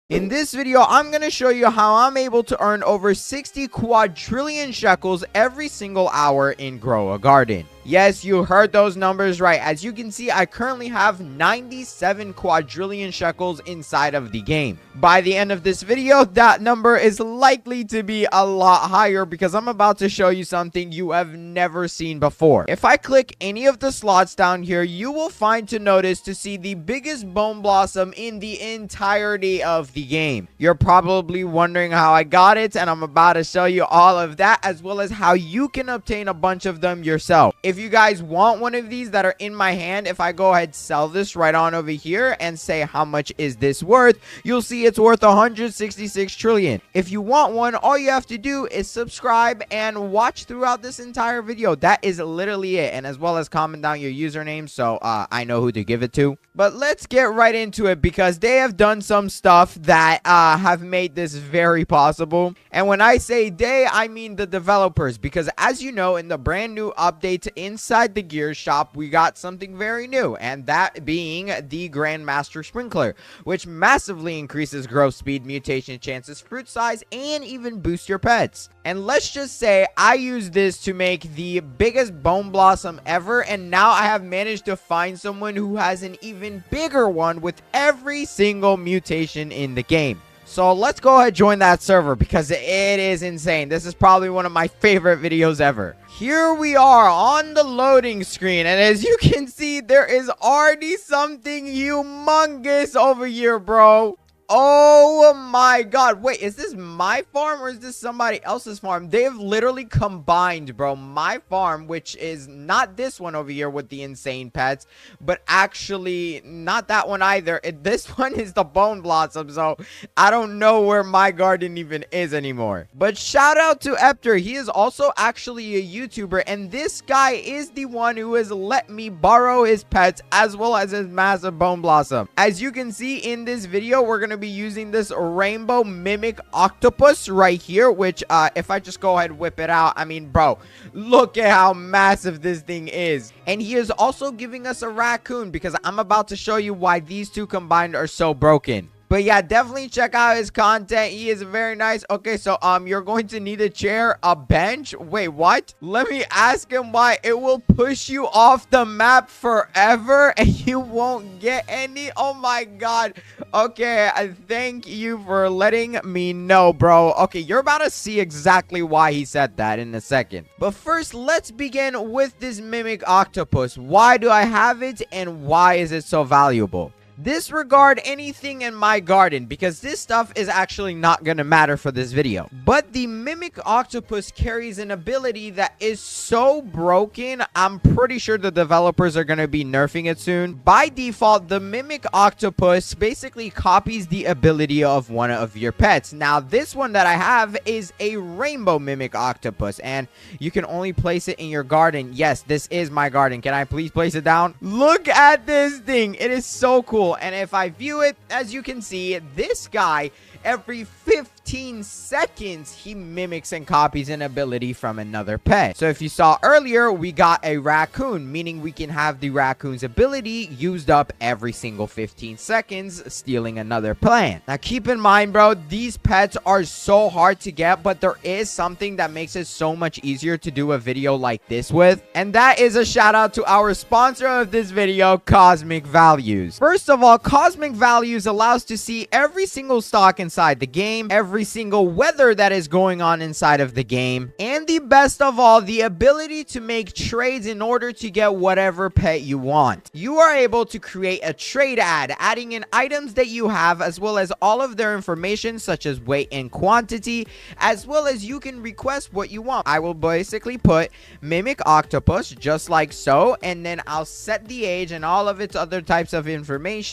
In this video, I'm going to show you how I'm able to earn over 60 quadrillion shekels every single hour in Grow a Garden. Yes, you heard those numbers right. As you can see, I currently have 97 quadrillion shekels inside of the game. By the end of this video, that number is likely to be a lot higher because I'm about to show you something you have never seen before. If I click any of the slots down here, you will find to see the biggest bone blossom in the entirety of the game. You're probably wondering how I got it, and I'm about to show you all of that, as well as how you can obtain a bunch of them yourself. If you guys want one of these that are in my hand, if I go ahead sell this right on over here and say how much is this worth, you'll see it's worth 166 trillion. If you want one, all you have to do is subscribe and watch throughout this entire video. That is literally it, and as well as comment down your username so I know who to give it to. But let's get right into it because they have done some stuff that have made this very possible. And when I say they, I mean the developers, because as you know, in the brand new update inside the gear shop, we got something very new, and that being the Grandmaster Sprinkler, which massively increases growth speed, mutation chances, fruit size, and even boost your pets. And let's just say I use this to make the biggest bone blossom ever, and now I have managed to find someone who has an even bigger one with every single mutation in the game. So let's go ahead and join that server because it is insane. This is probably one of my favorite videos ever. Here we are on the loading screen, and as you can see, there is already something humongous over here, bro. Oh my god, wait, is this my farm or is this somebody else's farm? They've literally combined, bro, my farm, which is not this one over here with the insane pets, but actually not that one either. This one is the bone blossom, so I don't know where my garden even is anymore. But shout out to Epter. He is also actually a YouTuber, and this guy is the one who has let me borrow his pets as well as his massive bone blossom. As you can see in this video, we're gonna be using this rainbow mimic octopus right here, which if I just go ahead and whip it out, I mean, bro, look at how massive this thing is. And he is also giving us a raccoon because I'm about to show you why these two combined are so broken. But yeah, definitely check out his content. He is very nice. Okay, so you're going to need a chair, a bench. Wait, what? Let me ask him why. It will push you off the map forever and you won't get any. Oh my god. Okay, thank you for letting me know, bro. Okay, you're about to see exactly why he said that in a second. But first, let's begin with this mimic octopus. Why do I have it and why is it so valuable? Disregard anything in my garden because this stuff is actually not gonna matter for this video. But the mimic octopus carries an ability that is so broken, I'm pretty sure the developers are gonna be nerfing it soon. By default, the mimic octopus basically copies the ability of one of your pets. Now, this one that I have is a rainbow mimic octopus, and you can only place it in your garden. Yes, this is my garden. Can I please place it down? Look at this thing. It is so cool. And if I view it, as you can see, this guy, every 15 seconds, he mimics and copies an ability from another pet. So if you saw earlier, we got a raccoon, meaning we can have the raccoon's ability used up every single 15 seconds, stealing another plant. Now, keep in mind, bro, these pets are so hard to get, but there is something that makes it so much easier to do a video like this with, and that is a shout out to our sponsor of this video, Cosmic Values. First of all, Cosmic Values allows to see every single stock inside the game, every single weather that is going on inside of the game, and the best of all, the ability to make trades in order to get whatever pet you want. You are able to create a trade ad, adding in items that you have, as well as all of their information, such as weight and quantity, as well as you can request what you want. I will basically put mimic octopus, just like so, and then I'll set the age and all of its other types of information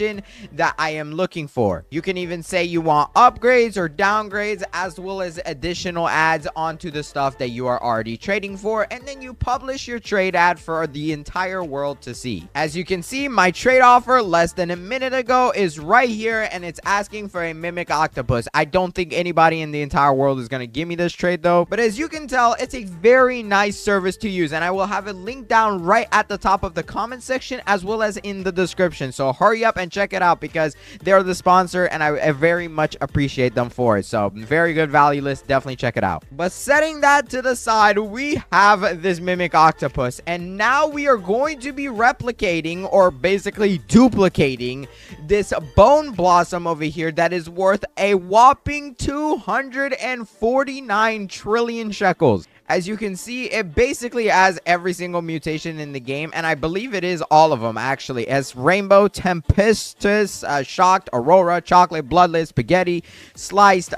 that I am looking for. You can even say you want upgrades or downgrades, as well as additional ads onto the stuff that you are already trading for, and then you publish your trade ad for the entire world to see. As you can see, my trade offer less than a minute ago is right here, and it's asking for a mimic octopus. I don't think anybody in the entire world is going to give me this trade though, but as you can tell, it's a very nice service to use, and I will have it linked down right at the top of the comment section as well as in the description. So hurry up and and check it out because they're the sponsor and I very much appreciate them for it. So very good value list. Definitely check it out. But setting that to the side, we have this mimic octopus, and now we are going to be replicating or basically duplicating this bone blossom over here that is worth a whopping 249 trillion sheckles. As you can see, it basically has every single mutation in the game, and I believe it is all of them, actually. As Rainbow, Tempestuous, Shocked, Aurora, Chocolate, Bloodless, Spaghetti, Sliced.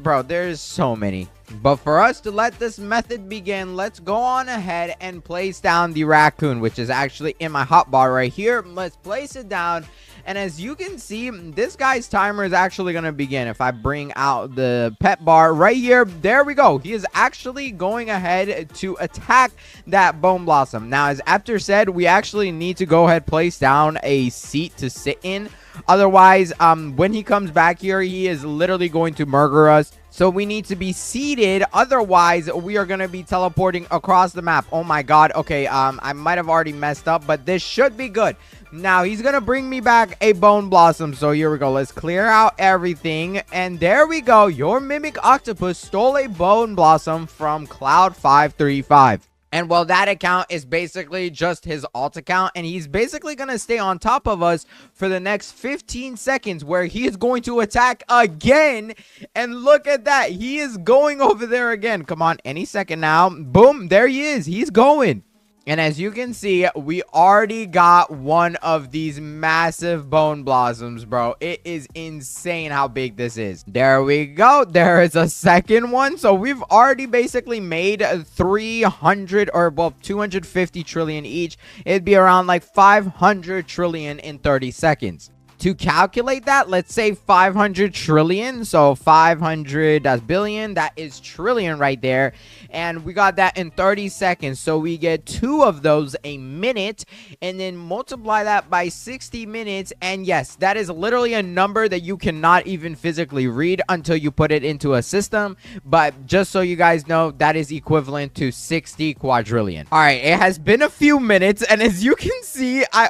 Bro, there's so many. But for us to let this method begin, let's go on ahead and place down the raccoon, which is actually in my hotbar right here. Let's place it down. And as you can see, this guy's timer is actually going to begin. If I bring out the pet bar right here, there we go. He is actually going ahead to attack that bone blossom. Now, as After said, we actually need to go ahead place down a seat to sit in. Otherwise, when he comes back here, he is literally going to murder us. So we need to be seated. Otherwise, we are going to be teleporting across the map. Oh my god. Okay, I might have already messed up, but this should be good. Now, he's going to bring me back a bone blossom. So here we go. Let's clear out everything. And there we go. Your mimic octopus stole a bone blossom from Cloud535. And well, that account is basically just his alt account, and he's basically going to stay on top of us for the next 15 seconds where he is going to attack again. And look at that. He is going over there again. Come on, any second now. Boom, there he is. He's going. And as you can see, we already got one of these massive bone blossoms, bro. It is insane how big this is. There we go. There is a second one. So we've already basically made 300 or, well, 250 trillion each. It'd be around like 500 trillion in 30 seconds. To calculate that, let's say 500 trillion. So 500, that's billion. That is trillion right there. And we got that in 30 seconds. So we get 2 of those a minute. And then multiply that by 60 minutes. And yes, that is literally a number that you cannot even physically read until you put it into a system. But just so you guys know, that is equivalent to 60 quadrillion. All right, it has been a few minutes. And as you can see, I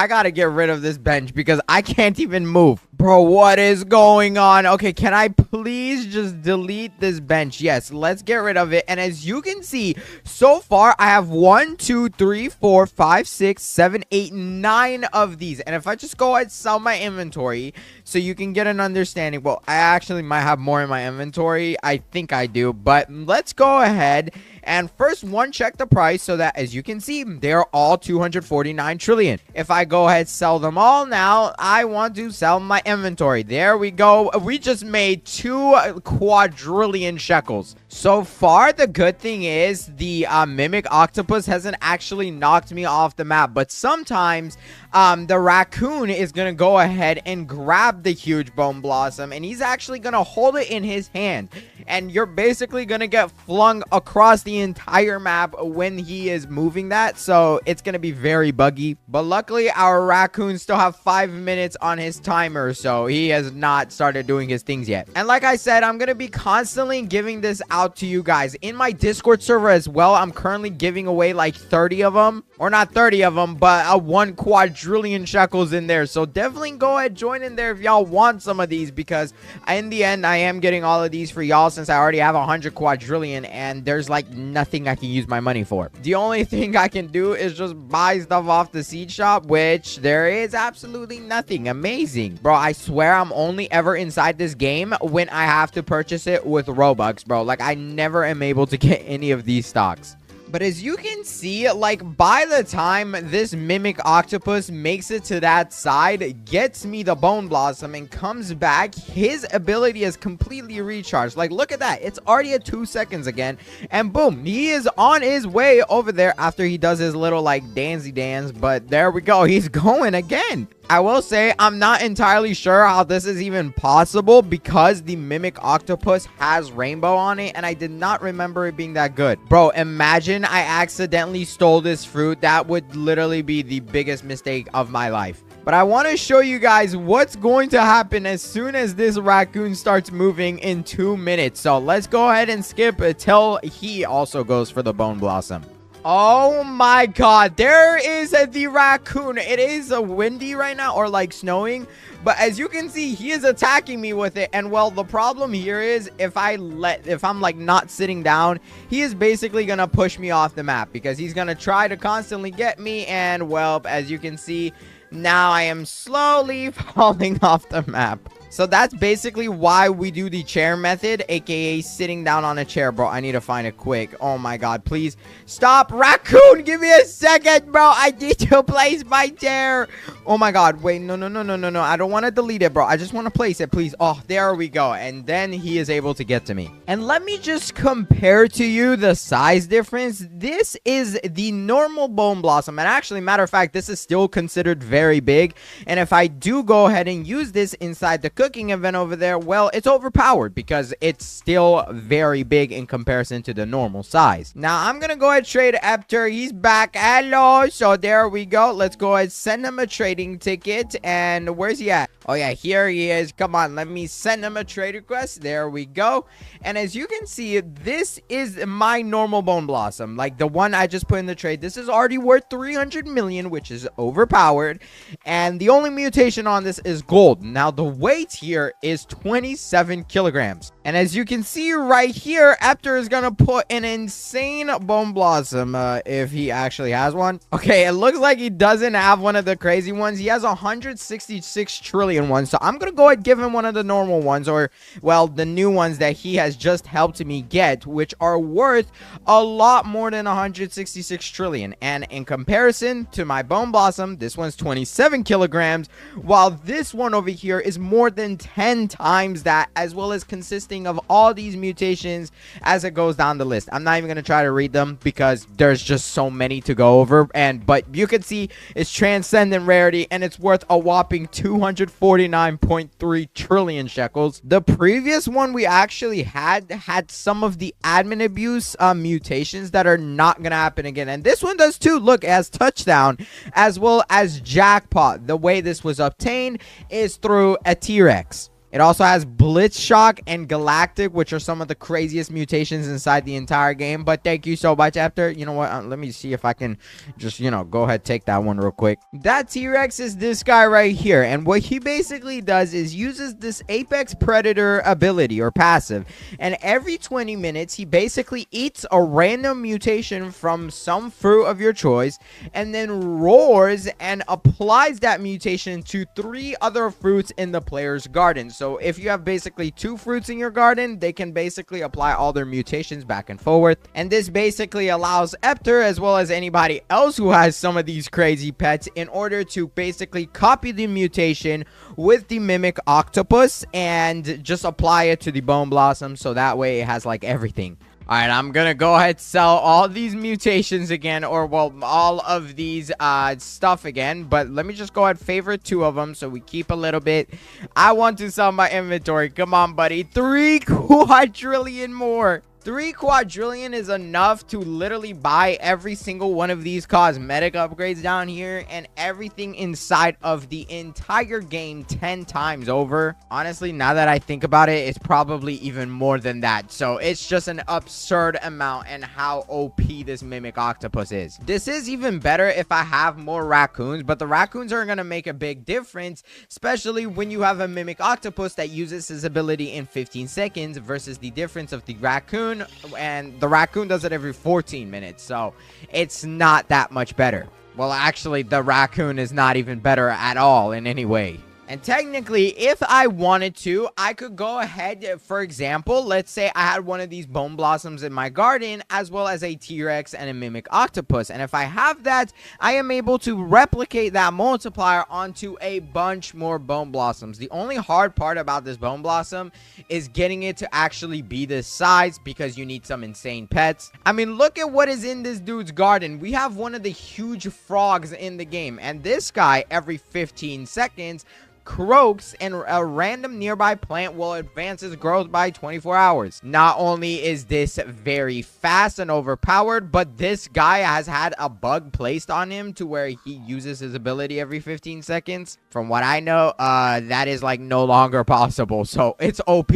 gotta get rid of this bench because I can't even move. Bro, what is going on? Okay, can I please just delete this bench? Yes, let's get rid of it. And as you can see, so far, I have 1, 2, 3, 4, 5, 6, 7, 8, 9 of these. And if I just go ahead and sell my inventory so you can get an understanding. Well, I actually might have more in my inventory. I think I do. But let's go ahead and first one, check the price so that as you can see, they're all 249 trillion. If I go ahead sell them all now, I want to sell my inventory. There we go. We just made 2 quadrillion sheckles. So far, the good thing is the mimic octopus hasn't actually knocked me off the map. But sometimes the raccoon is going to go ahead and grab the huge bone blossom. And he's actually going to hold it in his hand. And you're basically going to get flung across the entire map when he is moving that. So it's going to be very buggy. But luckily, our raccoon still have 5 minutes on his timer. So he has not started doing his things yet. And like I said, I'm going to be constantly giving this out to you guys in my Discord server as well. I'm currently giving away like 30 of them, or not 30 of them, but 1 quadrillion sheckles in there. So definitely go ahead, join in there if y'all want some of these, because in the end, I am getting all of these for y'all since I already have 100 quadrillion and there's like nothing I can use my money for. The only thing I can do is just buy stuff off the seed shop, which there is absolutely nothing. Amazing. Bro, I swear I'm only ever inside this game when I have to purchase it with Robux, bro. Like, I never am able to get any of these stocks. But as you can see, like, by the time this mimic octopus makes it to that side, gets me the bone blossom, and comes back, his ability is completely recharged. Like, look at that. It's already at 2 seconds again. And boom, he is on his way over there after he does his little, like, dancey dance. But there we go. He's going again. I will say I'm not entirely sure how this is even possible because the mimic octopus has rainbow on it and I did not remember it being that good. Bro, imagine I accidentally stole this fruit. That would literally be the biggest mistake of my life. But I want to show you guys what's going to happen as soon as this raccoon starts moving in 2 minutes. So let's go ahead and skip until he also goes for the bone blossom. Oh my god, there is the raccoon. It is windy right now, or like snowing, but as you can see, he is attacking me with it. And well, the problem here is if I'm like not sitting down, he is basically gonna push me off the map because he's gonna try to constantly get me. And well, as you can see, now I am slowly falling off the map. So that's basically why we do the chair method, aka sitting down on a chair, bro. I need to find it quick. Oh my god, please stop. Raccoon, give me a second, bro. I need to place my chair. Oh my god, wait, no. I don't want to delete it, bro. I just want to place it, please. Oh, there we go. And then he is able to get to me. And let me just compare to you the size difference. This is the normal bone blossom. And actually, matter of fact, this is still considered very big. And if I do go ahead and use this inside the cooking event over there, well, it's overpowered because it's still very big in comparison to the normal size. Now I'm gonna go ahead and trade Epter. He's back. Hello. So there we go. Let's go ahead and send him a trading ticket. And where's he at? Oh yeah, here he is. Come on, let me send him a trade request. There we go. And as you can see, this is my normal bone blossom, like the one I just put in the trade. This is already worth 300 million, which is overpowered, and the only mutation on this is gold. Now the weight here is 27 kilograms, and as you can see right here, Epter is gonna put an insane bone blossom if he actually has one. Okay, it looks like he doesn't have one of the crazy ones. He has 166 trillion ones, so I'm gonna go ahead and give him one of the normal ones, or well, the new ones that he has just helped me get, which are worth a lot more than 166 trillion. And in comparison to my bone blossom, this one's 27 kilograms, while this one over here is more than 10 times that, as well as consisting of all these mutations as it goes down the list. I'm not even going to try to read them because there's just so many to go over, but you can see it's transcendent rarity and it's worth a whopping 249.3 trillion shekels. The previous one we actually had some of the admin abuse mutations that are not going to happen again, and this one does too. Look, as touchdown as well as jackpot. The way this was obtained is through a T-Rex. It also has Blitz Shock and Galactic, which are some of the craziest mutations inside the entire game. But thank you so much, Epter. You know what? Let me see if I can just, go ahead, take that one real quick. That T-Rex is this guy right here. And what he basically does is uses this Apex Predator ability or passive. And every 20 minutes, he basically eats a random mutation from some fruit of your choice and then roars and applies that mutation to 3 other fruits in the player's garden. So if you have basically 2 fruits in your garden, they can basically apply all their mutations back and forth. And this basically allows Epter, as well as anybody else who has some of these crazy pets, in order to basically copy the mutation with the mimic octopus and just apply it to the bone blossom, so that way it has like everything. All right, I'm gonna go ahead and sell all these mutations again, or well, all of these stuff again. But let me just go ahead and favorite 2 of them so we keep a little bit. I want to sell my inventory. Come on, buddy. 3 quadrillion more. 3 quadrillion is enough to literally buy every single one of these cosmetic upgrades down here and everything inside of the entire game 10 times over. Honestly, now that I think about it, it's probably even more than that. So it's just an absurd amount and how OP this mimic octopus is. This is even better if I have more raccoons, but the raccoons are going to make a big difference, especially when you have a mimic octopus that uses his ability in 15 seconds versus the difference of the raccoon. And the raccoon does it every 14 minutes, so it's not that much better. Well, actually, the raccoon is not even better at all in any way. And technically, if I wanted to, I could go ahead, for example, let's say I had one of these bone blossoms in my garden, as well as a T-Rex and a mimic octopus. And if I have that, I am able to replicate that multiplier onto a bunch more bone blossoms. The only hard part about this bone blossom is getting it to actually be this size, because you need some insane pets. I mean, look at what is in this dude's garden. We have one of the huge frogs in the game, and this guy, every 15 seconds, croaks and a random nearby plant will advance its growth by 24 hours. Not only is this very fast and overpowered, but this guy has had a bug placed on him to where he uses his ability every 15 seconds. From what I know, that is like no longer possible, so it's OP.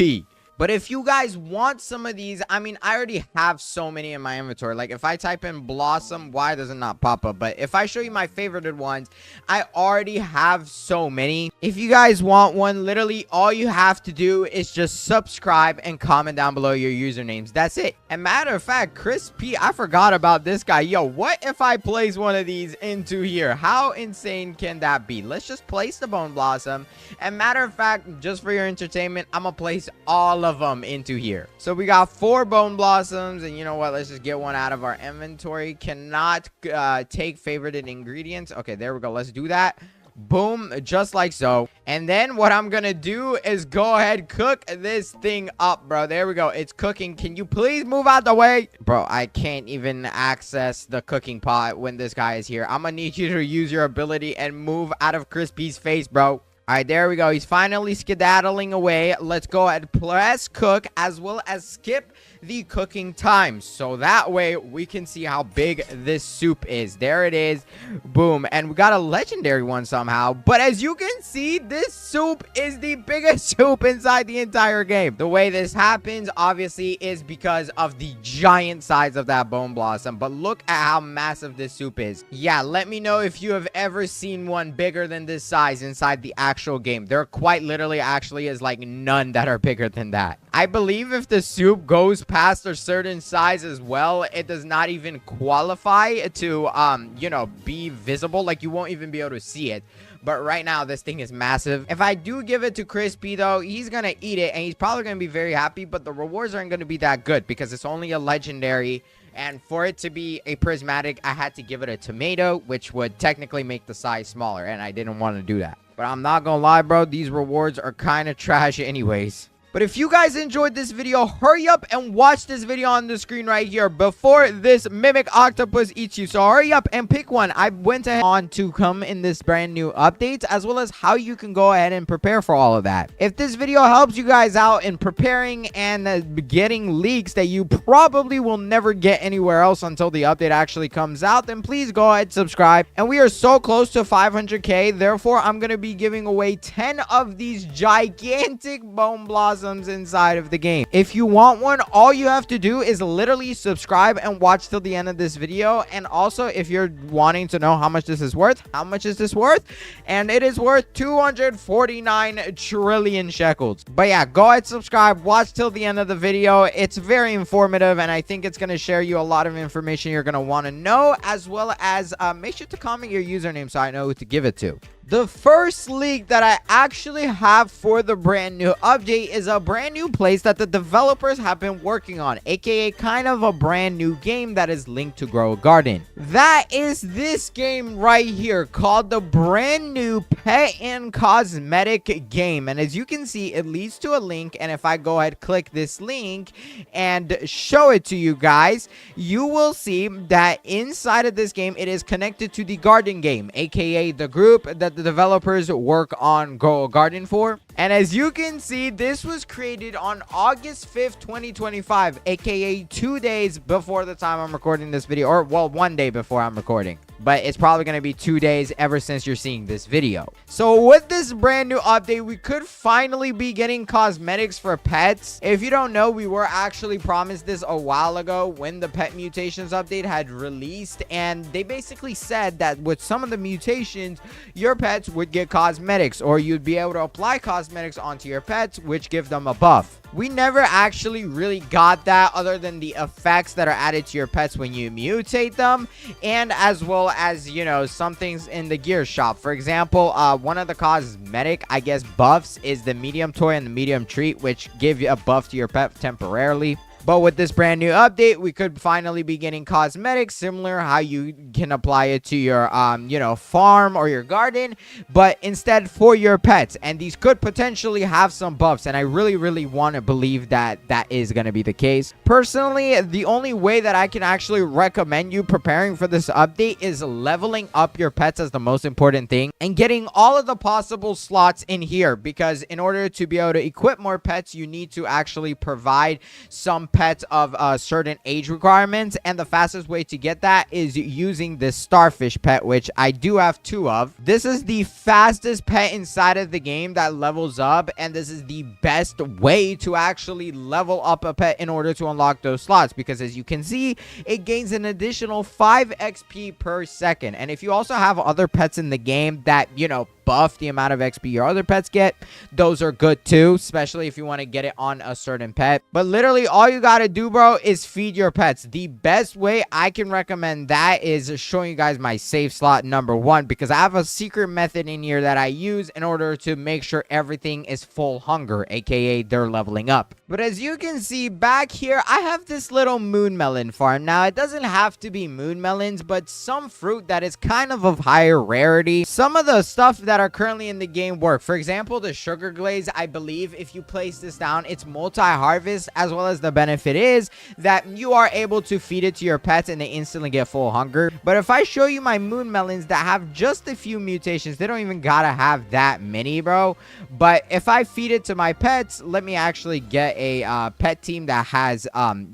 But if you guys want some of these, I mean, I already have so many in my inventory. Like, if I type in Blossom, why does it not pop up? But if I show you my favorited ones, I already have so many. If you guys want one, literally all you have to do is just subscribe and comment down below your usernames. That's it. And matter of fact, Chris P, I forgot about this guy. Yo, what if I place one of these into here? How insane can that be? Let's just place the Bone Blossom. And matter of fact, just for your entertainment, I'm gonna place all of them into here. So we got 4 Bone Blossoms, and you know what, let's just get one out of our inventory. Cannot take favorited ingredients. Okay, there we go. Let's do that. Boom, just like so. And then what I'm gonna do is go ahead, cook this thing up, bro. There we go. It's cooking. Can you please move out the way? Bro, I can't even access the cooking pot when this guy is here. I'm gonna need you to use your ability and move out of Crispy's face, bro. All right, there we go. He's finally skedaddling away. Let's go ahead, press cook, as well as skip the cooking time, so that way we can see how big this soup is. There it is. Boom. And we got a legendary one somehow. But as you can see, this soup is the biggest soup inside the entire game. The way this happens, obviously, is because of the giant size of that Bone Blossom. But look at how massive this soup is. Yeah, let me know if you have ever seen one bigger than this size inside the actual game. There quite literally actually is like none that are bigger than that. I believe if the soup goes past a certain size as well, it does not even qualify to, you know, be visible. Like, you won't even be able to see it. But right now, this thing is massive. If I do give it to Crispy, though, he's going to eat it, and he's probably going to be very happy. But the rewards aren't going to be that good because it's only a legendary. And for it to be a prismatic, I had to give it a tomato, which would technically make the size smaller. And I didn't want to do that. But I'm not going to lie, bro. These rewards are kind of trash anyways. But if you guys enjoyed this video, hurry up and watch this video on the screen right here before this mimic octopus eats you. So hurry up and pick one. I went on to come in this brand new update, as well as how you can go ahead and prepare for all of that. If this video helps you guys out in preparing and getting leaks that you probably will never get anywhere else until the update actually comes out, then please go ahead, subscribe. And we are so close to 500k. Therefore, I'm going to be giving away 10 of these gigantic Bone Blossoms inside of the game. If you want one, all you have to do is literally subscribe and watch till the end of this video. And also, if you're wanting to know how much this is worth, how much is this worth? And it is worth 249 trillion sheckles. But yeah, go ahead, subscribe, watch till the end of the video. It's very informative, and I think it's going to share you a lot of information you're going to want to know, as well as make sure to comment your username so I know who to give it to. The first leak that I actually have for the brand new update is a brand new place that the developers have been working on, aka kind of a brand new game that is linked to Grow a Garden. That is this game right here, called the brand new Pet and Cosmetic game. And as you can see, it leads to a link, and if I go ahead, click this link and show it to you guys, you will see that inside of this game, it is connected to the garden game, aka the group that the developers work on Grow a Garden for. And as you can see, this was created on August 5th, 2025, aka 2 days before the time I'm recording this video, or well, 1 day before I'm recording. But it's probably going to be 2 days ever since you're seeing this video. So with this brand new update, we could finally be getting cosmetics for pets. If you don't know, we were actually promised this a while ago when the Pet Mutations update had released. And they basically said that with some of the mutations, your pets would get cosmetics, or you'd be able to apply cosmetics onto your pets, which give them a buff. We never actually really got that, other than the effects that are added to your pets when you mutate them, and as well as, you know, some things in the gear shop. For example, one of the cosmetic, I guess, buffs is the medium toy and the medium treat, which give you a buff to your pet temporarily. But with this brand new update, we could finally be getting cosmetics similar how you can apply it to your, you know, farm or your garden, but instead for your pets. And these could potentially have some buffs, and I really, really want to believe that that is going to be the case. Personally, the only way that I can actually recommend you preparing for this update is leveling up your pets as the most important thing, and getting all of the possible slots in here, because in order to be able to equip more pets, you need to actually provide some pets of certain age requirements, and the fastest way to get that is using this starfish pet, which I do have 2 of. This is the fastest pet inside of the game that levels up, and this is the best way to actually level up a pet in order to unlock those slots, because as you can see, it gains an additional 5 XP per second. And if you also have other pets in the game that, you know, buff the amount of XP your other pets get, those are good too, especially if you want to get it on a certain pet. But literally all you gotta do, bro, is feed your pets. The best way I can recommend that is showing you guys my save slot number 1, because I have a secret method in here that I use in order to make sure everything is full hunger, aka they're leveling up. But as you can see back here, I have this little moon melon farm. Now it doesn't have to be moon melons, but some fruit that is kind of higher rarity. Some of the stuff that are currently in the game work. For example, the sugar glaze, I believe if you place this down, it's multi-harvest, as well as the benefit is that you are able to feed it to your pets and they instantly get full hunger. But if I show you my moon melons that have just a few mutations, they don't even gotta have that many, bro. But if I feed it to my pets, let me actually get a pet team that has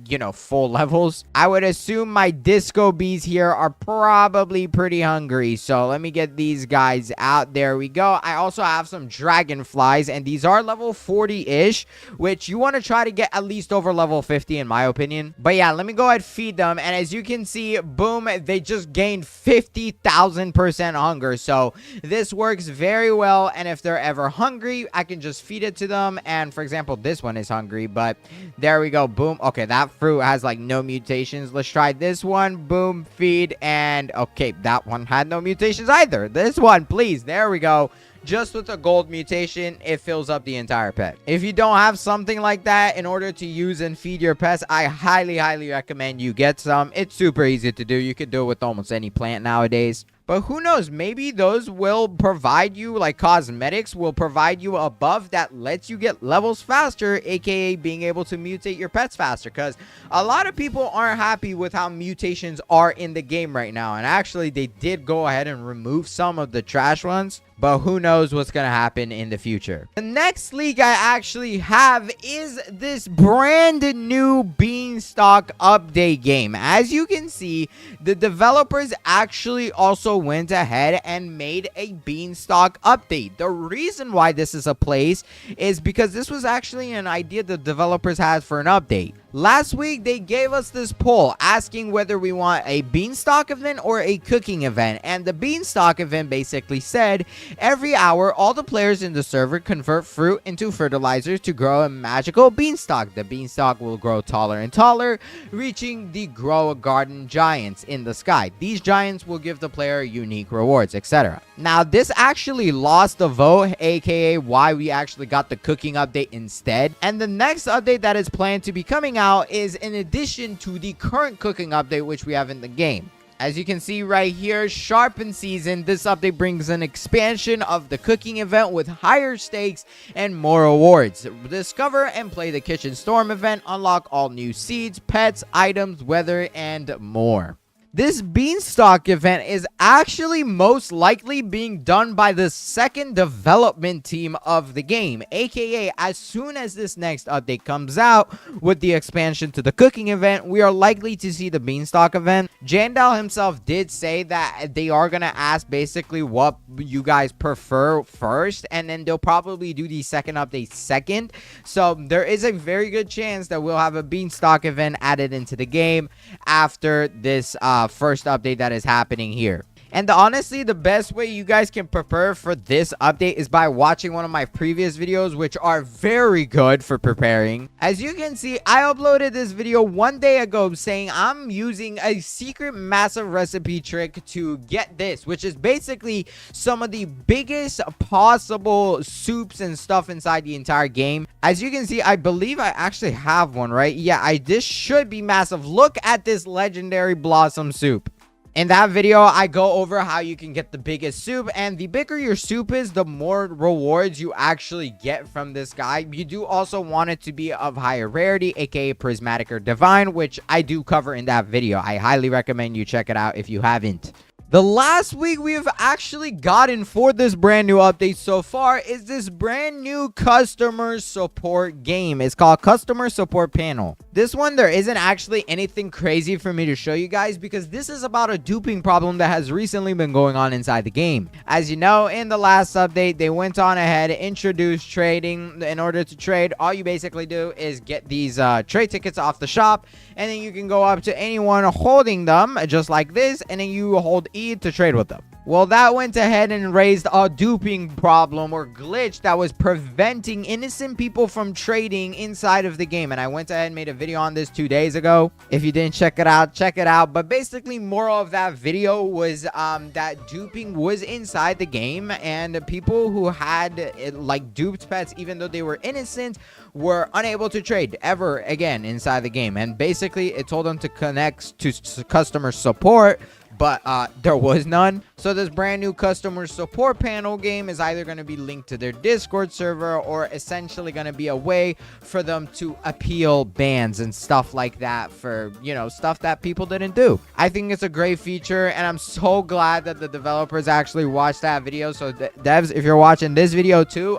you know, full levels. I would assume my disco bees here are probably pretty hungry, so let me get these guys out. There we go. I also have some dragonflies, and these are level 40-ish, which you want to try to get at least over level 50 in my opinion. But yeah, let me go ahead feed them, and as you can see, boom, they just gained 50,000% hunger. So this works very well, and if they're ever hungry, I can just feed it to them. And for example, this one is hungry, but there we go. Boom. Okay, that fruit has like no mutations. Let's try this one. Boom, feed, and okay, that one had no mutations either. This one, please. There we go. Just with a gold mutation, it fills up the entire pet. If you don't have something like that in order to use and feed your pets, I highly recommend you get some. It's super easy to do. You can do it with almost any plant nowadays. But who knows, maybe those will provide you, like cosmetics will provide you a buff that lets you get levels faster, aka being able to mutate your pets faster. Because a lot of people aren't happy with how mutations are in the game right now. And actually, they did go ahead and remove some of the trash ones. But who knows what's going to happen in the future. The next leak I actually have is this brand new Beanstalk update game. As you can see, the developers actually also went ahead and made a Beanstalk update. The reason why this is a place is because this was actually an idea the developers had for an update. Last week, they gave us this poll asking whether we want a Beanstalk event or a cooking event. And the Beanstalk event basically said, every hour, all the players in the server convert fruit into fertilizers to grow a magical beanstalk. The beanstalk will grow taller and taller, reaching the grow a garden giants in the sky. These giants will give the player unique rewards, etc. Now, this actually lost the vote, aka why we actually got the cooking update instead. And the next update that is planned to be coming out is in addition to the current cooking update which we have in the game. As you can see right here, Sharpen Season, this update brings an expansion of the cooking event with higher stakes and more rewards. Discover and play the Kitchen Storm event, unlock all new seeds, pets, items, weather, and more. This Beanstalk event is actually most likely being done by the second development team of the game, aka as soon as this next update comes out with the expansion to the cooking event, we are likely to see the Beanstalk event. Jandal himself did say that they are going to ask basically what you guys prefer first, and then they'll probably do the second update second. So there is a very good chance that we'll have a Beanstalk event added into the game after this first update that is happening here. And honestly, the best way you guys can prepare for this update is by watching one of my previous videos, which are very good for preparing. As you can see, I uploaded this video one day ago saying I'm using a secret massive recipe trick to get this, which is basically some of the biggest possible soups and stuff inside the entire game. As you can see, I believe I actually have one, right? Yeah, this should be massive. Look at this legendary blossom soup. In that video, I go over how you can get the biggest soup, and the bigger your soup is, the more rewards you actually get from this guy. You do also want it to be of higher rarity, aka prismatic or divine, which I do cover in that video. I highly recommend you check it out if you haven't. The last week we have actually gotten for this brand new update so far is this brand new customer support game. It's called Customer Support Panel. This one, there isn't actually anything crazy for me to show you guys because this is about a duping problem that has recently been going on inside the game. As you know, in the last update, they went on ahead, introduced trading. In order to trade, all you basically do is get these trade tickets off the shop, and then you can go up to anyone holding them just like this, and then you hold E to trade with them. Well, that went ahead and raised a duping problem or glitch that was preventing innocent people from trading inside of the game. And I went ahead and made a video on this 2 days ago. If you didn't check it out, check it out. But basically, moral of that video was that duping was inside the game, and people who had like duped pets, even though they were innocent, were unable to trade ever again inside the game. And basically, it told them to connect to customer support, but there was none. So this brand new customer support panel game is either going to be linked to their Discord server or essentially going to be a way for them to appeal bans and stuff like that for, you know, stuff that people didn't do. I think it's a great feature, and I'm so glad that the developers actually watched that video. So devs, if you're watching this video too,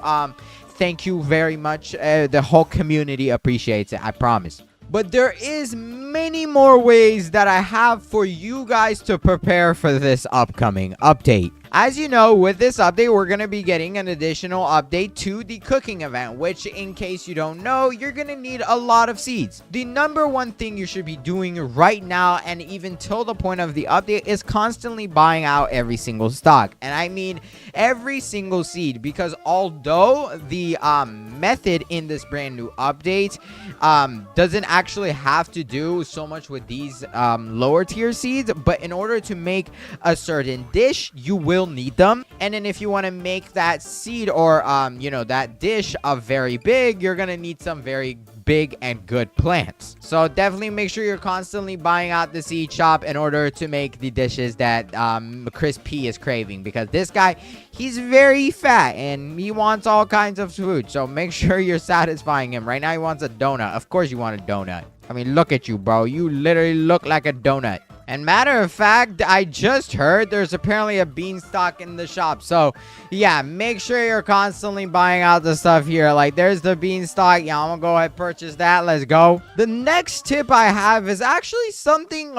thank you very much. The whole community appreciates it, I promise. But there is many more ways that I have for you guys to prepare for this upcoming update. As you know, with this update, we're going to be getting an additional update to the cooking event, which, in case you don't know, you're going to need a lot of seeds. The number one thing you should be doing right now, and even till the point of the update, is constantly buying out every single stock. And I mean every single seed, because although the method in this brand new update doesn't actually have to do so much with these lower tier seeds, but in order to make a certain dish, you will need them. And then if you want to make that seed or you know, that dish very big, you're gonna need some very big and good plants. So definitely make sure you're constantly buying out the seed shop in order to make the dishes that Chris P is craving, because this guy, he's very fat and he wants all kinds of food. So make sure you're satisfying him. Right now he wants a donut. Of course you want a donut. I mean, look at you, bro. You literally look like a donut. And matter of fact, I just heard there's apparently a beanstalk in the shop. So, yeah, make sure you're constantly buying out the stuff here. Like, there's the beanstalk. Yeah, I'm gonna go ahead and purchase that. Let's go. The next tip I have is actually something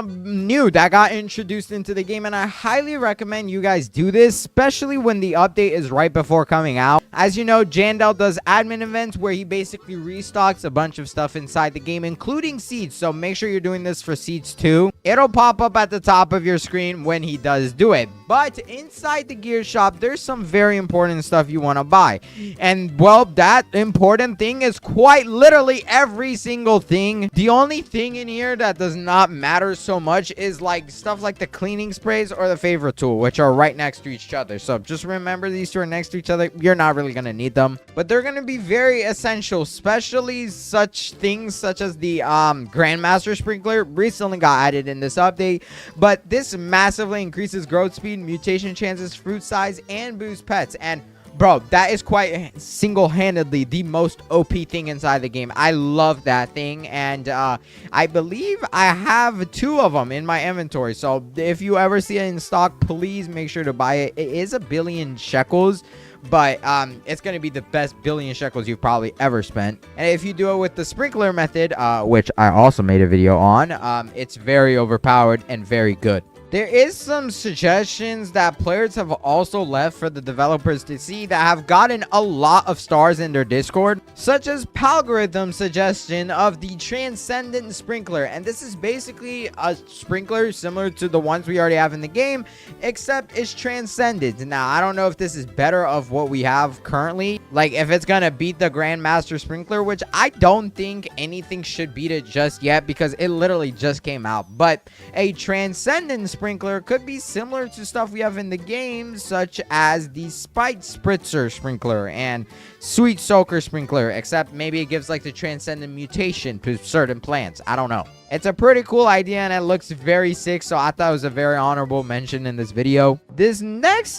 new that got introduced into the game. And I highly recommend you guys do this, especially when the update is right before coming out. As you know, Jandel does admin events where he basically restocks a bunch of stuff inside the game, including seeds. So make sure you're doing this for seeds too. It'll pop up at the top of your screen when he does do it. But inside the gear shop, there's some very important stuff you want to buy. And, well, that important thing is quite literally every single thing. The only thing in here that does not matter so much is like stuff like the cleaning sprays or the favorite tool, which are right next to each other. So just remember, these two are next to each other. You're not really going to need them, but they're going to be very essential, especially such things such as the Grandmaster Sprinkler recently got added in this update. But this massively increases growth speed, mutation chances, fruit size, and boosts pets. And bro, that is quite single-handedly the most OP thing inside the game. I love that thing, and I believe I have 2 of them in my inventory. So if you ever see it in stock, please make sure to buy it. It is 1 billion shekels, but it's going to be the best 1 billion shekels you've probably ever spent. And if you do it with the sprinkler method, which I also made a video on, it's very overpowered and very good. There is some suggestions that players have also left for the developers to see that have gotten a lot of stars in their Discord, such as Palgorithm's suggestion of the Transcendent Sprinkler. And this is basically a sprinkler similar to the ones we already have in the game, except it's transcendent. Now, I don't know if this is better of what we have currently, like if it's gonna beat the Grandmaster Sprinkler, which I don't think anything should beat it just yet because it literally just came out. But a Transcendent Sprinkler could be similar to stuff we have in the game, such as the Spite Spritzer Sprinkler and Sweet Soaker Sprinkler, except maybe it gives like the Transcendent Mutation to certain plants. I don't know. It's a pretty cool idea and it looks very sick, so I thought it was a very honorable mention in this video. This next